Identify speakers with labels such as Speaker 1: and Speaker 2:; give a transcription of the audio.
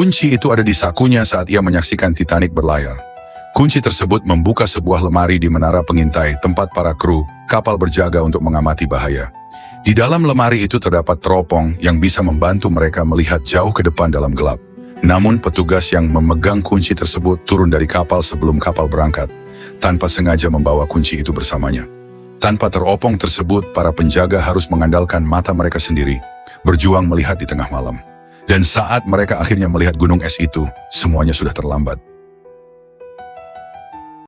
Speaker 1: Kunci itu ada di sakunya saat ia menyaksikan Titanic berlayar. Kunci tersebut membuka sebuah lemari di menara pengintai tempat para kru kapal berjaga untuk mengamati bahaya. Di dalam lemari itu terdapat teropong yang bisa membantu mereka melihat jauh ke depan dalam gelap. Namun petugas yang memegang kunci tersebut turun dari kapal sebelum kapal berangkat, tanpa sengaja membawa kunci itu bersamanya. Tanpa teropong tersebut, para penjaga harus mengandalkan mata mereka sendiri, berjuang melihat di tengah malam. Dan saat mereka akhirnya melihat gunung es itu, semuanya sudah terlambat.